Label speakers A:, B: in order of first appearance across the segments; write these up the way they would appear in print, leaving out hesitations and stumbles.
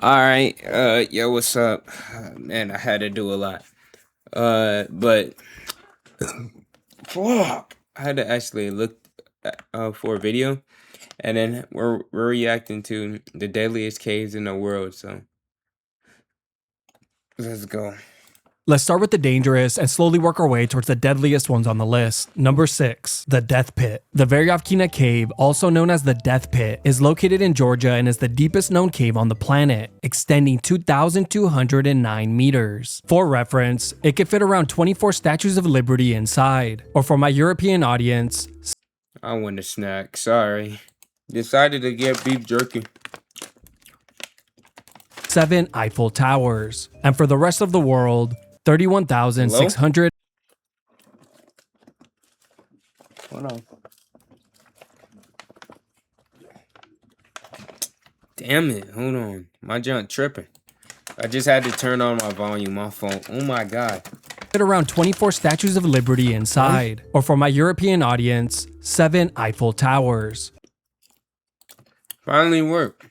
A: Alright, yo, what's up? Man, I had to do a lot. But fuck, I had to actually look for a video, and then we're reacting to the deadliest caves in the world. So let's go.
B: Let's start with the dangerous and slowly work our way towards the deadliest ones on the list. Number 6, the Death Pit. The Veryovkina Cave, also known as the Death Pit, is located in Georgia and is the deepest known cave on the planet, extending 2,209 meters. For reference, it could fit around 24 Statues of Liberty inside. Or for my European audience,
A: I want a snack. Sorry. Decided to get beef jerky.
B: 7 Eiffel Towers. And for the rest of the world, 31,600.
A: Hold on. Damn it. Hold on. My junk tripping. I just had to turn on my volume, my phone. Oh my god.
B: Around 24 Statues of Liberty inside. Or for my European audience, 7 Eiffel Towers.
A: Finally worked.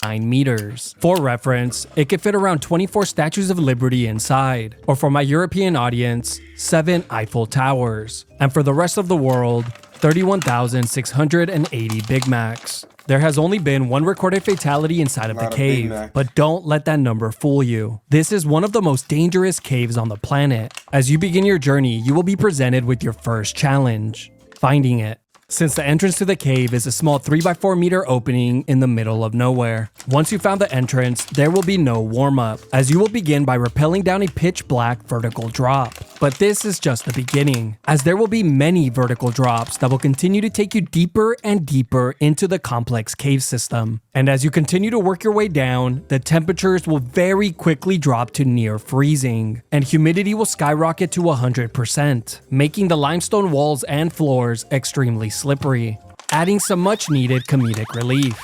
B: 9 meters. For reference, it could fit around 24 Statues of Liberty inside. Or for my European audience, 7 Eiffel Towers. And for the rest of the world, 31,680 Big Macs. There has only been one recorded fatality inside of the cave, but don't let that number fool you. This is one of the most dangerous caves on the planet. As you begin your journey, you will be presented with your first challenge: finding it. Since the entrance to the cave is a small 3x4 meter opening in the middle of nowhere. Once you found the entrance, there will be no warm-up, as you will begin by rappelling down a pitch black vertical drop. But this is just the beginning, as there will be many vertical drops that will continue to take you deeper and deeper into the complex cave system. And as you continue to work your way down, the temperatures will very quickly drop to near freezing, and humidity will skyrocket to 100%, making the limestone walls and floors extremely slippery, adding some much needed comedic relief.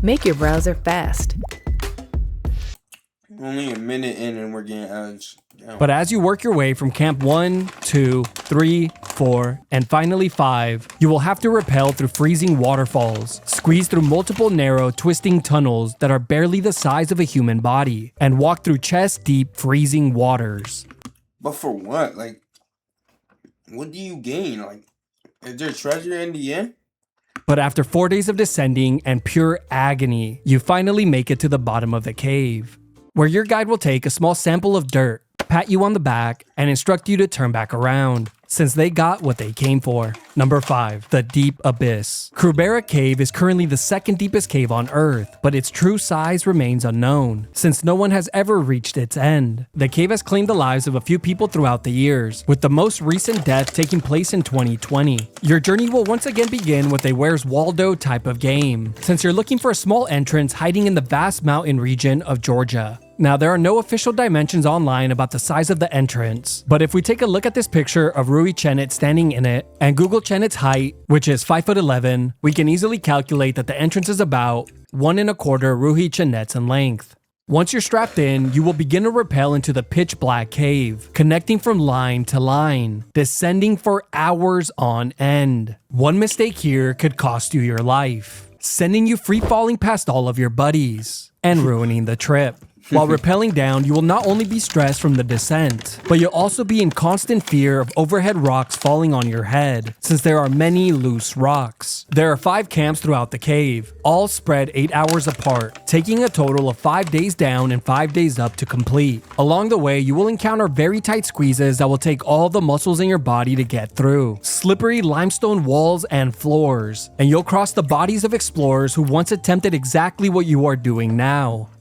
C: Make your browser fast.
A: Only a minute in and we're getting ads.
B: But as you work your way from camp 1, 2, 3, 4, and finally 5, you will have to rappel through freezing waterfalls, squeeze through multiple narrow, twisting tunnels that are barely the size of a human body, and walk through chest-deep freezing waters.
A: But for what? Like, what do you gain? Like, is there treasure in the end?
B: But after 4 days of descending and pure agony, you finally make it to the bottom of the cave, where your guide will take a small sample of dirt, pat you on the back, and instruct you to turn back around, since they got what they came for. Number 5, the Deep Abyss. Krubera Cave is currently the second deepest cave on Earth, but its true size remains unknown, since no one has ever reached its end. The cave has claimed the lives of a few people throughout the years, with the most recent death taking place in 2020. Your journey will once again begin with a Where's Waldo type of game, since you're looking for a small entrance hiding in the vast mountain region of Georgia. Now, there are no official dimensions online about the size of the entrance, but if we take a look at this picture of Rui Chenet standing in it, and Google Chenet's height, which is 5'11", we can easily calculate that the entrance is about 1¼ Rui Chenets in length. Once you're strapped in, you will begin to rappel into the pitch black cave, connecting from line to line, descending for hours on end. One mistake here could cost you your life, sending you free falling past all of your buddies, and ruining the trip. While rappelling down, you will not only be stressed from the descent, but you'll also be in constant fear of overhead rocks falling on your head, since there are many loose rocks. There are 5 camps throughout the cave, all spread 8 hours apart, taking a total of 5 days down and 5 days up to complete. Along the way, you will encounter very tight squeezes that will take all the muscles in your body to get through, slippery limestone walls and floors, and you'll cross the bodies of explorers who once attempted exactly what you are doing now.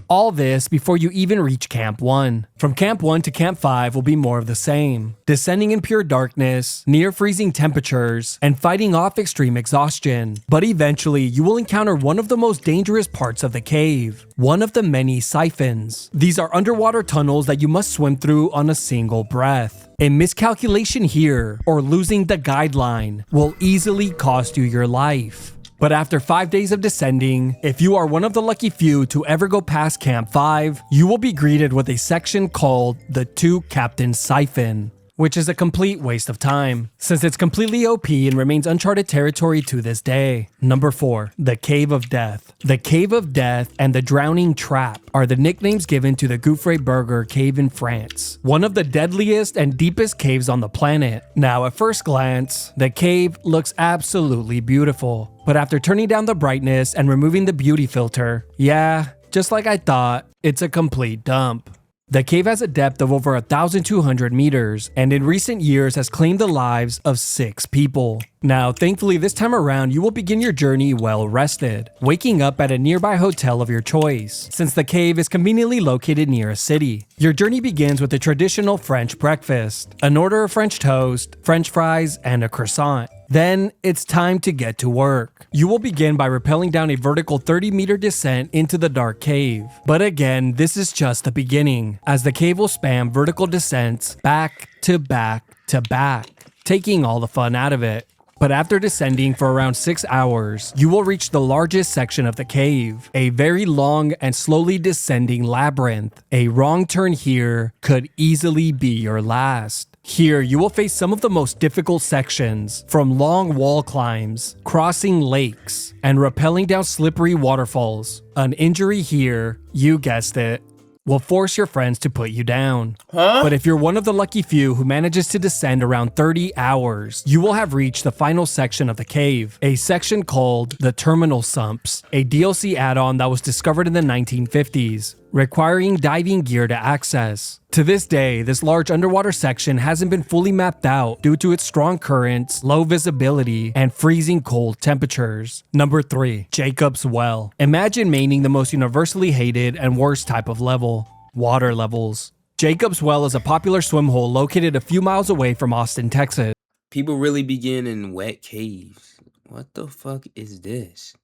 B: All this before you even reach Camp 1. From Camp 1 to Camp 5 will be more of the same, descending in pure darkness, near freezing temperatures, and fighting off extreme exhaustion. But eventually, you will encounter one of the most dangerous parts of the cave, one of the many siphons. These are underwater tunnels that you must swim through on a single breath. A miscalculation here, or losing the guideline, will easily cost you your life. But after 5 days of descending, if you are one of the lucky few to ever go past Camp 5, you will be greeted with a section called the Two Captains Siphon, which is a complete waste of time, since it's completely OP and remains uncharted territory to this day. Number 4. The Cave of Death. The Cave of Death and the Drowning Trap are the nicknames given to the Gouffre Burger cave in France, one of the deadliest and deepest caves on the planet. Now, at first glance, the cave looks absolutely beautiful, but after turning down the brightness and removing the beauty filter, yeah, just like I thought, it's a complete dump. The cave has a depth of over 1,200 meters, and in recent years has claimed the lives of 6 people. Now, thankfully this time around you will begin your journey well rested, waking up at a nearby hotel of your choice, since the cave is conveniently located near a city. Your journey begins with a traditional French breakfast, an order of French toast, French fries, and a croissant. Then, it's time to get to work. You will begin by rappelling down a vertical 30-meter descent into the dark cave. But again, this is just the beginning, as the cave will spam vertical descents back to back to back, taking all the fun out of it. But after descending for around 6 hours, you will reach the largest section of the cave, a very long and slowly descending labyrinth. A wrong turn here could easily be your last. Here, you will face some of the most difficult sections, from long wall climbs, crossing lakes, and rappelling down slippery waterfalls. An injury here, you guessed it, will force your friends to put you down. But if you're one of the lucky few who manages to descend around 30 hours, you will have reached the final section of the cave, a section called the Terminal Sumps, a DLC add-on that was discovered in the 1950s, requiring diving gear to access. To this day, this large underwater section hasn't been fully mapped out due to its strong currents, low visibility, and freezing cold temperatures. Number 3. Jacob's Well. Imagine maining the most universally hated and worst type of level, water levels. Jacob's Well is a popular swim hole located a few miles away from Austin, Texas.
A: People really begin in wet caves. What the fuck is this?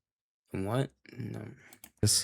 A: What? No.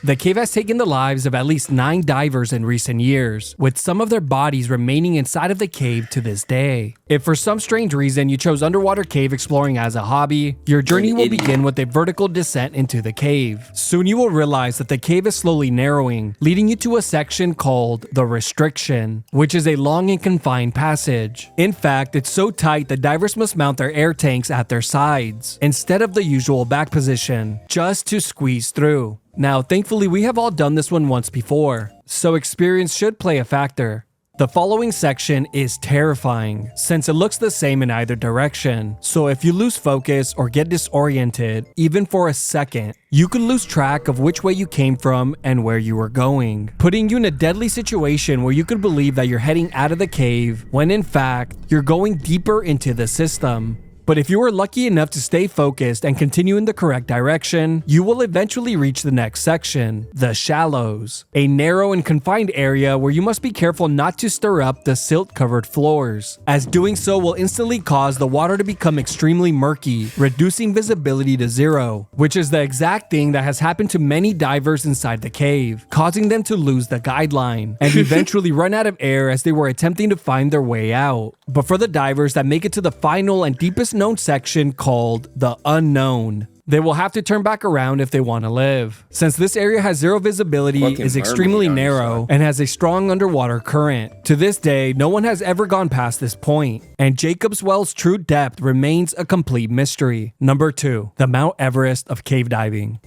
B: The cave has taken the lives of at least 9 divers in recent years, with some of their bodies remaining inside of the cave to this day. If for some strange reason you chose underwater cave exploring as a hobby, your journey will begin with a vertical descent into the cave. Soon you will realize that the cave is slowly narrowing, leading you to a section called the Restriction, which is a long and confined passage. In fact, it's so tight that divers must mount their air tanks at their sides, instead of the usual back position, just to squeeze through. Now, thankfully, we have all done this one once before, so experience should play a factor. The following section is terrifying, since it looks the same in either direction, so if you lose focus or get disoriented, even for a second, you could lose track of which way you came from and where you were going, putting you in a deadly situation where you could believe that you're heading out of the cave, when in fact, you're going deeper into the system. But if you are lucky enough to stay focused and continue in the correct direction, you will eventually reach the next section, the Shallows, a narrow and confined area where you must be careful not to stir up the silt-covered floors, as doing so will instantly cause the water to become extremely murky, reducing visibility to 0, which is the exact thing that has happened to many divers inside the cave, causing them to lose the guideline, and eventually run out of air as they were attempting to find their way out. But for the divers that make it to the final and deepest known section called the Unknown, they will have to turn back around if they want to live, since this area has 0 visibility, is extremely narrow, and has a strong underwater current. To this day, no one has ever gone past this point, and Jacob's Well's true depth remains a complete mystery. Number 2. The Mount Everest of cave diving.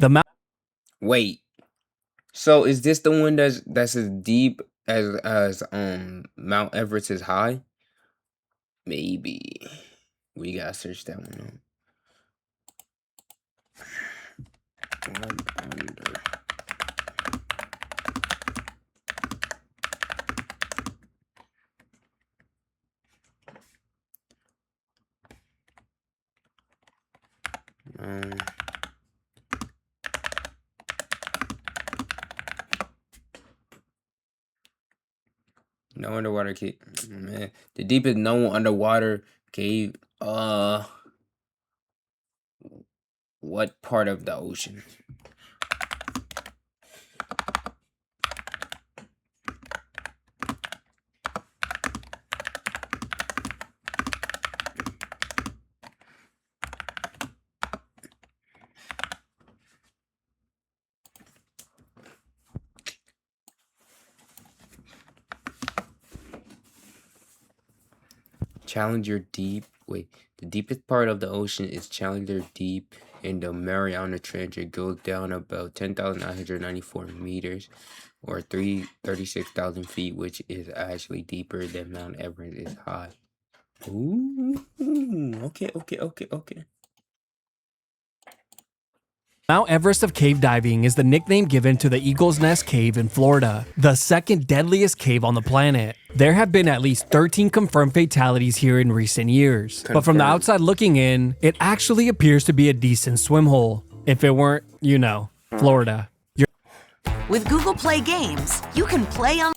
A: Wait. So is this the one that's as deep as Mount Everest is high? Maybe. We gotta search that one up. One under. No underwater cave. Man, the deepest known underwater cave. What part of the ocean? Challenger Deep. Wait, the deepest part of the ocean is Challenger Deep in the Mariana Trench. It goes down about 10,994 meters or 36,000 feet, which is actually deeper than Mount Everest is high. Ooh, okay.
B: Mount Everest of cave diving is the nickname given to the Eagle's Nest Cave in Florida, the second deadliest cave on the planet. There have been at least 13 confirmed fatalities here in recent years, but from the
A: Confirmed.
B: outside looking in, it actually appears to be a decent swim hole. If it weren't, you know, Florida.
D: With Google Play Games, you can play on.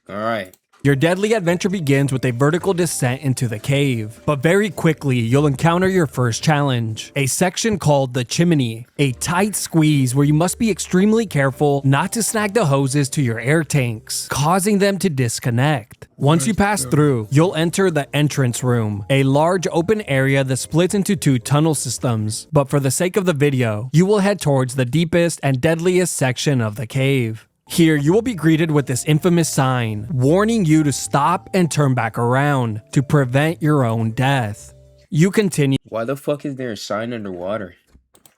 A: All right.
B: Your deadly adventure begins with a vertical descent into the cave, but very quickly you'll encounter your first challenge, a section called the chimney, a tight squeeze where you must be extremely careful not to snag the hoses to your air tanks, causing them to disconnect. Once you pass through, you'll enter the entrance room, a large open area that splits into two tunnel systems, but for the sake of the video, you will head towards the deepest and deadliest section of the cave. Here, you will be greeted with this infamous sign, warning you to stop and turn back around to prevent your own death. You continue
A: Why the fuck is there a sign underwater?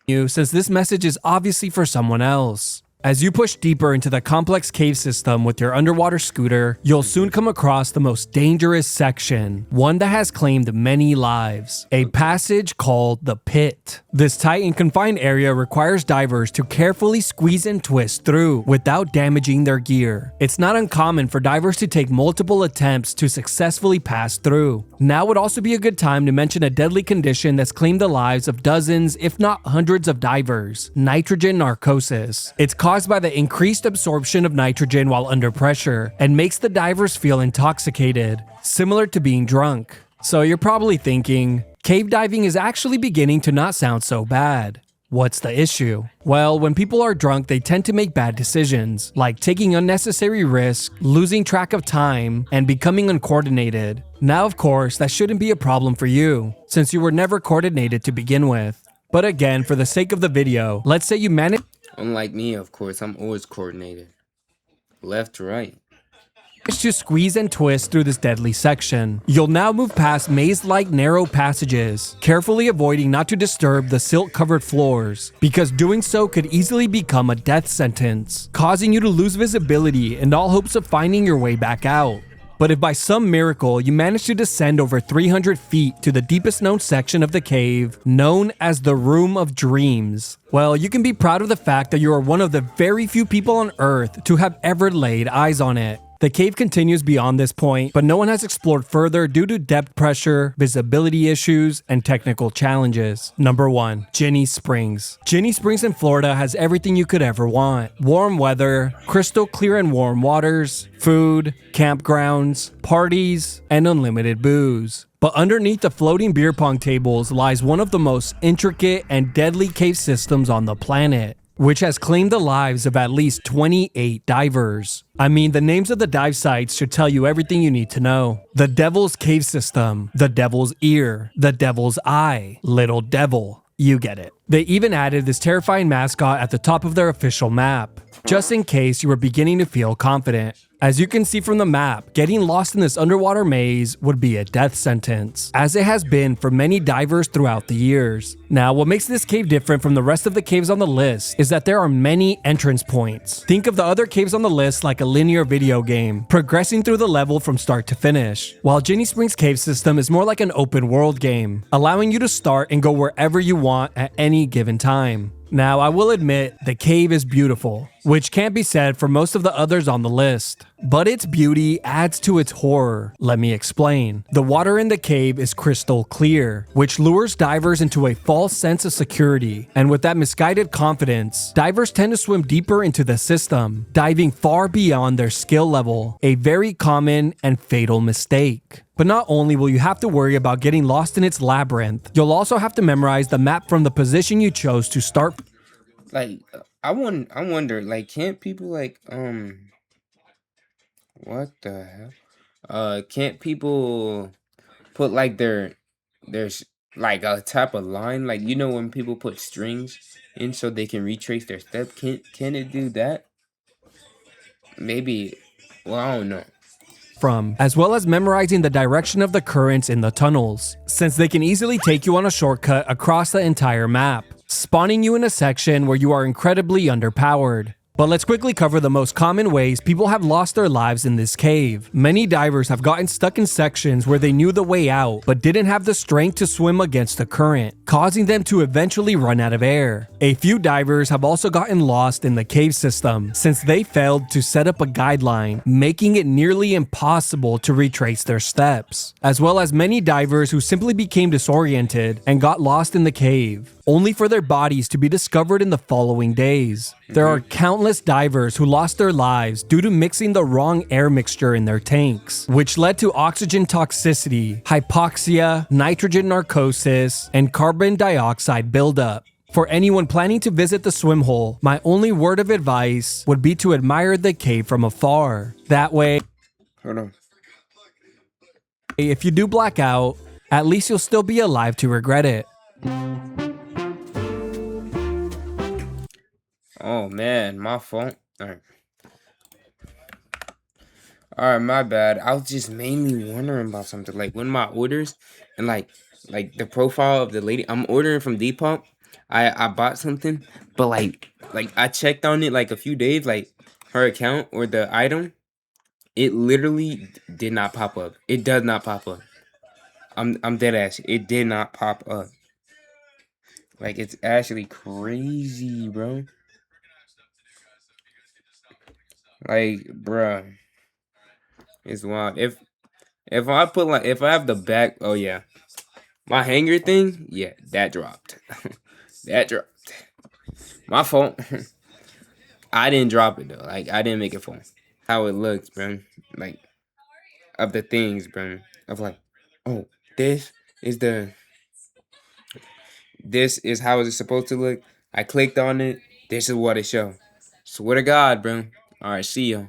B: since this message is obviously for someone else. As you push deeper into the complex cave system with your underwater scooter, you'll soon come across the most dangerous section, one that has claimed many lives, a passage called the Pit. This tight and confined area requires divers to carefully squeeze and twist through without damaging their gear. It's not uncommon for divers to take multiple attempts to successfully pass through. Now would also be a good time to mention a deadly condition that's claimed the lives of dozens, if not hundreds of divers, nitrogen narcosis. It's caused by the increased absorption of nitrogen while under pressure and makes the divers feel intoxicated, similar to being drunk. So you're probably thinking, cave diving is actually beginning to not sound so bad. What's the issue? Well, when people are drunk, they tend to make bad decisions, like taking unnecessary risks, losing track of time, and becoming uncoordinated. Now, of course, that shouldn't be a problem for you, since you were never coordinated to begin with. But again, for the sake of the video, let's say you manage
A: Unlike me, of course, I'm always coordinated. Left to right.
B: to squeeze and twist through this deadly section. You'll now move past maze-like narrow passages, carefully avoiding not to disturb the silt-covered floors, because doing so could easily become a death sentence, causing you to lose visibility and all hopes of finding your way back out. But if by some miracle you manage to descend over 300 feet to the deepest known section of the cave, known as the Room of Dreams, well, you can be proud of the fact that you are one of the very few people on Earth to have ever laid eyes on it. The cave continues beyond this point, but no one has explored further due to depth pressure, visibility issues, and technical challenges. Number 1. Ginny Springs. Ginny Springs in Florida has everything you could ever want. Warm weather, crystal clear and warm waters, food, campgrounds, parties, and unlimited booze. But underneath the floating beer pong tables lies one of the most intricate and deadly cave systems on the planet, which has claimed the lives of at least 28 divers. I mean, the names of the dive sites should tell you everything you need to know. The Devil's Cave System, the Devil's Ear, the Devil's Eye, Little Devil. You get it. They even added this terrifying mascot at the top of their official map, just in case you were beginning to feel confident. As you can see from the map, getting lost in this underwater maze would be a death sentence, as it has been for many divers throughout the years. Now, what makes this cave different from the rest of the caves on the list is that there are many entrance points. Think of the other caves on the list like a linear video game, progressing through the level from start to finish, while Ginny Springs cave system is more like an open world game, allowing you to start and go wherever you want at any given time. Now, I will admit, the cave is beautiful, which can't be said for most of the others on the list. But its beauty adds to its horror. Let me explain. The water in the cave is crystal clear, which lures divers into a false sense of security. And with that misguided confidence, divers tend to swim deeper into the system, diving far beyond their skill level, a very common and fatal mistake. But not only will you have to worry about getting lost in its labyrinth, you'll also have to memorize the map from the position you chose to start.
A: Like, I wonder, like, can't people like, what the hell? Can't people put like there's like a type of line, like you know when people put strings in so they can retrace their step? Can it do that? Maybe. Well, I don't know.
B: from, as well as memorizing the direction of the currents in the tunnels, since they can easily take you on a shortcut across the entire map, spawning you in a section where you are incredibly underpowered. But let's quickly cover the most common ways people have lost their lives in this cave. Many divers have gotten stuck in sections where they knew the way out, but didn't have the strength to swim against the current, causing them to eventually run out of air. A few divers have also gotten lost in the cave system, since they failed to set up a guideline, making it nearly impossible to retrace their steps. As well as many divers who simply became disoriented and got lost in the cave, only for their bodies to be discovered in the following days. There are countless divers who lost their lives due to mixing the wrong air mixture in their tanks, which led to oxygen toxicity, hypoxia, nitrogen narcosis, and carbon dioxide buildup. For anyone planning to visit the swim hole, my only word of advice would be to admire the cave from afar. That way,
A: Hold on.
B: if you do black out, at least you'll still be alive to regret it.
A: Oh man, my fault. All right, my bad. I was just mainly wondering about something. Like when my orders and like the profile of the lady, I'm ordering from Depop. I bought something, but like I checked on it like a few days, like her account or the item, it literally did not pop up. It does not pop up. I'm dead ass. It did not pop up. Like it's actually crazy, bro. Like, bruh, it's wild. If I put like if I have the back, oh yeah, my hanger thing, yeah, that dropped. That dropped. My fault. I didn't drop it though. Like I didn't make it fall. How it looks, bro. Like of the things, bro. Of like, oh, this is the this is how it's supposed to look. I clicked on it. This is what it show. Swear to God, bro. All right, see ya.